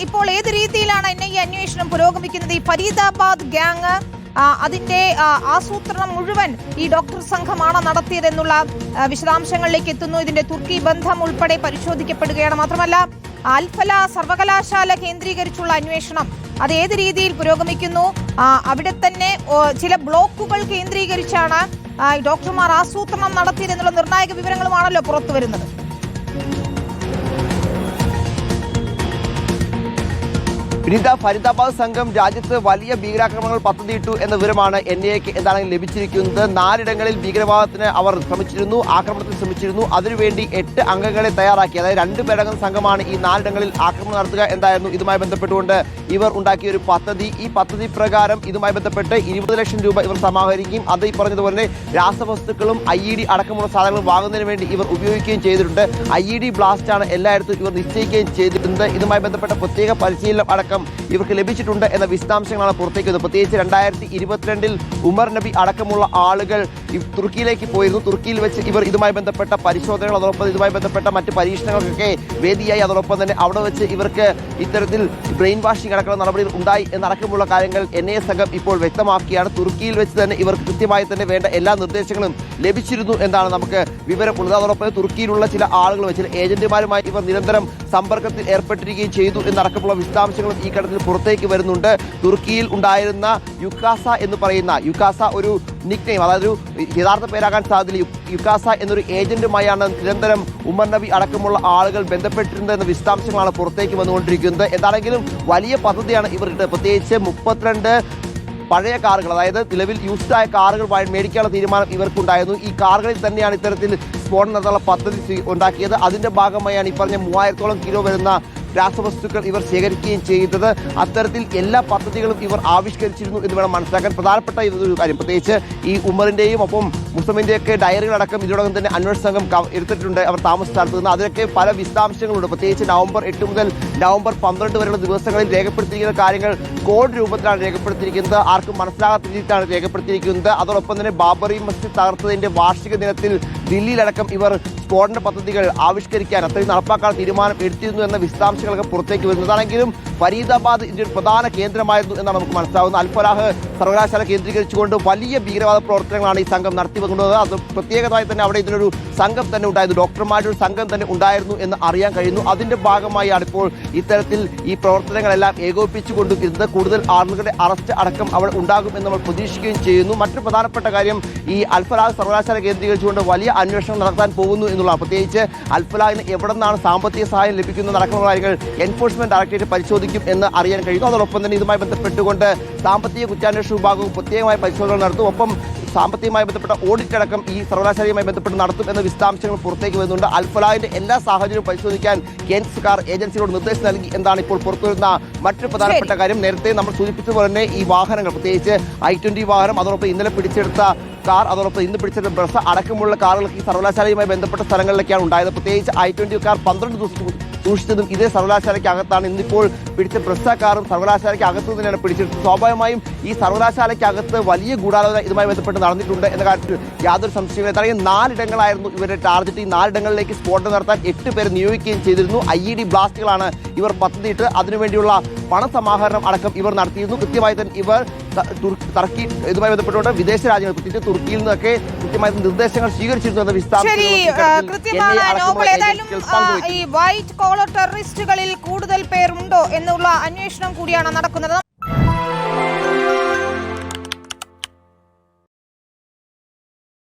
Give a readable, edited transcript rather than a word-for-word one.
ഇപ്പോൾ ഏത് രീതിയിലാണ് NIA അന്വേഷണം പുരോഗമിക്കുന്നത്? ഈ ഫരീദാബാദ് ഗ്യാങ് അതിന്റെ ആസൂത്രണം മുഴുവൻ ഈ ഡോക്ടർ സംഘമാണ് നടത്തിയതെന്നുള്ള വിശദാംശങ്ങളിലേക്ക് എത്തുന്നു. ഇതിന്റെ തുർക്കി ബന്ധം ഉൾപ്പെടെ പരിശോധിക്കപ്പെടുകയാണ്. മാത്രമല്ല അൽഫല സർവകലാശാല കേന്ദ്രീകരിച്ചുള്ള അന്വേഷണം അത് ഏത് രീതിയിൽ പുരോഗമിക്കുന്നു? അവിടെ തന്നെ ചില ബ്ലോക്കുകൾ കേന്ദ്രീകരിച്ചാണ് ഡോക്ടർമാർ ആസൂത്രണം നടത്തിയതെന്നുള്ള നിർണായക വിവരങ്ങളുമാണല്ലോ പുറത്തു വരുന്നത്. പിന്നീട് ഫരീദാബാദ് സംഘം രാജ്യത്ത് വലിയ ഭീകരാക്രമണങ്ങൾ പദ്ധതിയിട്ടു എന്ന വിവരമാണ് NIAക്ക് എന്താണെങ്കിലും ലഭിച്ചിരിക്കുന്നത്. 4 ഇടങ്ങളിൽ ഭീകരവാദത്തിന് അവർ ശ്രമിച്ചിരുന്നു, ആക്രമണത്തിന് ശ്രമിച്ചിരുന്നു. അതിനുവേണ്ടി 8 അംഗങ്ങളെ തയ്യാറാക്കി, അതായത് 2 പേരംഗം സംഘമാണ് ഈ 4 ഇടങ്ങളിൽ ആക്രമണം നടത്തുക എന്തായിരുന്നു ഇതുമായി ബന്ധപ്പെട്ടുകൊണ്ട് ഇവർ ഉണ്ടാക്കിയ ഒരു പദ്ധതി. ഈ പദ്ധതി പ്രകാരം ഇതുമായി ബന്ധപ്പെട്ട് 20 ലക്ഷം രൂപ ഇവർ സമാഹരിക്കുകയും അത് ഈ പറഞ്ഞതുപോലെ രാസവസ്തുക്കളും IED അടക്കമുള്ള സാധനങ്ങളും വാങ്ങുന്നതിന് വേണ്ടി ഇവർ ഉപയോഗിക്കുകയും ചെയ്തിട്ടുണ്ട്. IED ബ്ലാസ്റ്റ് ആണ് എല്ലായിടത്തും ഇവർ നിശ്ചയിക്കുകയും ചെയ്തിട്ടുണ്ട്. ഇതുമായി ബന്ധപ്പെട്ട പ്രത്യേക പരിശീലനം അടക്കം ഇവർക്ക് ലഭിച്ചിട്ടുണ്ട് എന്ന വിശദാംശങ്ങളാണ് പുറത്തേക്ക് വന്നത്. പ്രത്യേകിച്ച് 2022 ഉമർ നബി അടക്കമുള്ള ആളുകൾ തുർക്കിയിലേക്ക് പോയിരുന്നു. തുർക്കിയിൽ വെച്ച് ഇവർ ഇതുമായി ബന്ധപ്പെട്ട പരിശോധനകൾ, അതോടൊപ്പം ഇതുമായി ബന്ധപ്പെട്ട മറ്റ് പരീക്ഷണങ്ങൾക്കൊക്കെ വേദിയായി. അതോടൊപ്പം തന്നെ അവിടെ വെച്ച് ഇവർക്ക് ഇത്തരത്തിൽ ബ്രെയിൻ വാഷിംഗ് അടക്കമുള്ള നടപടികൾ ഉണ്ടായി എന്നടക്കമുള്ള കാര്യങ്ങൾ NIA സംഘം ഇപ്പോൾ വ്യക്തമാക്കിയാണ്. തുർക്കിയിൽ വെച്ച് തന്നെ ഇവർക്ക് കൃത്യമായി തന്നെ വേണ്ട എല്ലാ നിർദ്ദേശങ്ങളും ലഭിച്ചിരുന്നു എന്നാണ് നമുക്ക് വിവരമുള്ളത്. അതോടൊപ്പം തുർക്കിയിലുള്ള ചില ആളുകൾ, ചില ഏജന്റുമാരുമായി ഇവർ നിരന്തരം സമ്പർക്കത്തിൽ ഏർപ്പെട്ടിരിക്കുകയും ചെയ്തു എന്നടക്കമുള്ള വിശദാംശങ്ങളും ഈ ഘട്ടത്തിൽ പുറത്തേക്ക് വരുന്നുണ്ട്. തുർക്കിയിൽ ഉണ്ടായിരുന്ന യുക്കാസ എന്ന് പറയുന്ന ഒരു നിക്നെയിം, അതായത് യഥാർത്ഥ പേരാകാൻ സാധ്യത യുക്കാസ എന്നൊരു ഏജന്റുമായാണ് നിരന്തരം ഉമർ നബി അടക്കമുള്ള ആളുകൾ ബന്ധപ്പെട്ടിരുന്നത് എന്ന വിശദാംശങ്ങളാണ് പുറത്തേക്ക് വന്നുകൊണ്ടിരിക്കുന്നത്. എന്താണെങ്കിലും വലിയ പദ്ധതിയാണ് ഇവർക്ക്. പ്രത്യേകിച്ച് 32 പഴയ കാറുകൾ, അതായത് നിലവിൽ യൂസ്ഡായ കാറുകൾ മേടിക്കാനുള്ള തീരുമാനം ഇവർക്കുണ്ടായിരുന്നു. ഈ കാറുകളിൽ തന്നെയാണ് ഇത്തരത്തിൽ സ്ഫോടനം നടത്താനുള്ള പദ്ധതി ഉണ്ടാക്കിയത്. അതിന്റെ ഭാഗമായാണ് ഈ പറഞ്ഞ 3000-ഓളം കിലോ വരുന്ന രാസവസ്തുക്കൾ ഇവർ ശേഖരിക്കുകയും ചെയ്തത്. അത്തരത്തിൽ എല്ലാ പദ്ധതികളും ഇവർ ആവിഷ്കരിച്ചിരുന്നു എന്ന് വേണം മനസ്സിലാക്കാൻ. പ്രധാനപ്പെട്ട ഇതൊരു കാര്യം, പ്രത്യേകിച്ച് ഈ ഉമറിന്റെയും ഒപ്പം മുസ്ലിമിന്റെയൊക്കെ ഡയറികളടക്കം ഇതിനോടകം തന്നെ അന്വേഷണ സംഘം എടുത്തിട്ടുണ്ട്. അവർ താമസ സ്ഥലത്ത് നിന്ന് അതിലൊക്കെ പല വിശദാംശങ്ങളുണ്ട്. പ്രത്യേകിച്ച് നവംബർ 8 മുതൽ നവംബർ 12 വരെയുള്ള ദിവസങ്ങളിൽ രേഖപ്പെടുത്തിയിരിക്കുന്ന കാര്യങ്ങൾ കോഡ് രൂപത്തിലാണ് രേഖപ്പെടുത്തിയിരിക്കുന്നത്. ആർക്കും മനസ്സിലാകാത്ത രീതിയിലാണ് രേഖപ്പെടുത്തിയിരിക്കുന്നത്. അതോടൊപ്പം തന്നെ ബാബറി മസ്ജിദ് തകർത്തതിന്റെ വാർഷിക ദിനത്തിൽ ദില്ലിയിലടക്കം ഇവർ സ്ഫോടന പദ്ധതികൾ ആവിഷ്കരിക്കാൻ, അത്രയും നടപ്പാക്കാൻ തീരുമാനം എടുത്തിരുന്നു എന്ന വിശദാംശങ്ങളൊക്കെ പുറത്തേക്ക് വരുന്നതാണെങ്കിലും ഫരീദാബാദ് ഇതിന്റെ പ്രധാന കേന്ദ്രമായിരുന്നു എന്നാണ് നമുക്ക് മനസ്സിലാവുന്നത്. അൽഫലാഹ് സർവകലാശാല കേന്ദ്രീകരിച്ചുകൊണ്ട് വലിയ ഭീകരവാദ പ്രവർത്തനങ്ങളാണ് ഈ സംഘം നടത്തി വന്നത്. അത് പ്രത്യേകമായി തന്നെ അവിടെ ഇതിനൊരു സംഘം തന്നെ ഉണ്ടായിരുന്നു, ഡോക്ടർമാരുടെ ഒരു സംഘം തന്നെ ഉണ്ടായിരുന്നു എന്ന് അറിയാൻ കഴിയുന്നു. അതിന്റെ ഭാഗമായാണ് ഇപ്പോൾ ഇത്തരത്തിൽ ഈ പ്രവർത്തനങ്ങളെല്ലാം ഏകോപിപ്പിച്ചുകൊണ്ടിരുന്നത്. കൂടുതൽ ആളുകളുടെ അറസ്റ്റ് അടക്കം അവിടെ ഉണ്ടാകും എന്ന് നമ്മൾ പ്രതീക്ഷിക്കുകയും ചെയ്യുന്നു. മറ്റൊരു പ്രധാനപ്പെട്ട കാര്യം, ഈ അൽഫലാഹ് സർവകലാശാല കേന്ദ്രീകരിച്ചുകൊണ്ട് വലിയ അന്വേഷണം നടത്താൻ പോകുന്നു എന്നുള്ളതാണ്. പ്രത്യേകിച്ച് അൽഫലാഹിന് എവിടെ നിന്നാണ് സാമ്പത്തിക സഹായം ലഭിക്കുന്ന അടക്കമുള്ള കാര്യങ്ങൾ എൻഫോഴ്സ്മെന്റ് ഡയറക്ടറേറ്റ് പരിശോധിക്കും എന്ന് അറിയാൻ കഴിയുന്നു. അതോടൊപ്പം തന്നെ ഇതുമായി ബന്ധപ്പെട്ടുകൊണ്ട് സാമ്പത്തിക കുറ്റാന്വേഷണ വിഭാഗവും പ്രത്യേകമായ പരിശോധന നടത്തും. ഒപ്പം സാമ്പത്തികമായി ബന്ധപ്പെട്ട ഓഡിറ്റ് അടക്കം ഈ സർവകലാശാലയുമായി ബന്ധപ്പെട്ട് നടത്തും എന്ന വിശദാംശങ്ങൾ പുറത്തേക്ക് വരുന്നുണ്ട്. അൽഫലാഹിന്റെ എല്ലാ സാഹചര്യവും പരിശോധിക്കാൻ കേന്ദ്ര സർക്കാർ ഏജൻസിയോട് നിർദ്ദേശം നൽകി എന്നാണ് ഇപ്പോൾ പുറത്തുവരുന്ന മറ്റൊരു പ്രധാനപ്പെട്ട കാര്യം. നേരത്തെ നമ്മൾ സൂചിപ്പിച്ചതുപോലെ തന്നെ ഈ വാഹനങ്ങൾ, പ്രത്യേകിച്ച് I-20 വാഹനം, അതോടൊപ്പം ഇന്നലെ പിടിച്ചെടുത്ത കാർ, അതോടൊപ്പം ഇന്ന് പിടിച്ചെടുത്ത ബസ് അടക്കമുള്ള കാറുകൾക്ക് ഈ സർവകലാശാലയുമായി ബന്ധപ്പെട്ട സ്ഥലങ്ങളിലേക്കാണ് ഉണ്ടായത്. പ്രത്യേകിച്ച് I-20 കാർ 12 ദിവസം സൂക്ഷിച്ചതും ഇതേ സർവകലാശാലയ്ക്ക് അകത്താണ്. ഇന്നിപ്പോൾ പിടിച്ച ബ്രസ കാറും സർവകലാശാലയ്ക്ക് അകത്ത് തന്നെയാണ് പിടിച്ചെടുത്തത്. സ്വാഭാവികമായും ഈ സർവകലാശാലയ്ക്ക് അകത്ത് വലിയ ഗൂഢാലോചന ഇതുമായി ബന്ധപ്പെട്ട് നടന്നിട്ടുണ്ട് എന്ന കാര്യത്തിൽ യാതൊരു സംശയമില്ല. കാരണം 4 ഇടങ്ങളായിരുന്നു ഇവരുടെ ടാർഗറ്റ്. ഈ 4 ഇടങ്ങളിലേക്ക് സ്ഫോടനം നടത്താൻ 8 പേരെ നിയോഗിക്കുകയും ചെയ്തിരുന്നു. IED ബ്ലാസ്റ്റുകളാണ് ഇവർ പദ്ധതിയിട്ട് അതിനുവേണ്ടിയുള്ള പണസമാഹരണം അടക്കം ഇവർ നടത്തിയിരുന്നു. കൃത്യമായി തന്നെ ഇവർ ടർക്കി ഇതുമായി ബന്ധപ്പെട്ടുകൊണ്ട് വിദേശ രാജ്യങ്ങൾ, പ്രത്യേകിച്ച് തുർക്കിയിൽ നിന്നൊക്കെ കൃത്യമായ നിർദ്ദേശങ്ങൾ സ്വീകരിച്ചിരുന്നു എന്ന ഈ വൈറ്റ് കോളർ ടെററിസ്റ്റുകളിൽ കൂടുതൽ പേരുണ്ടോ എന്നുള്ള അന്വേഷണം കൂടിയാണ് നടക്കുന്നത്.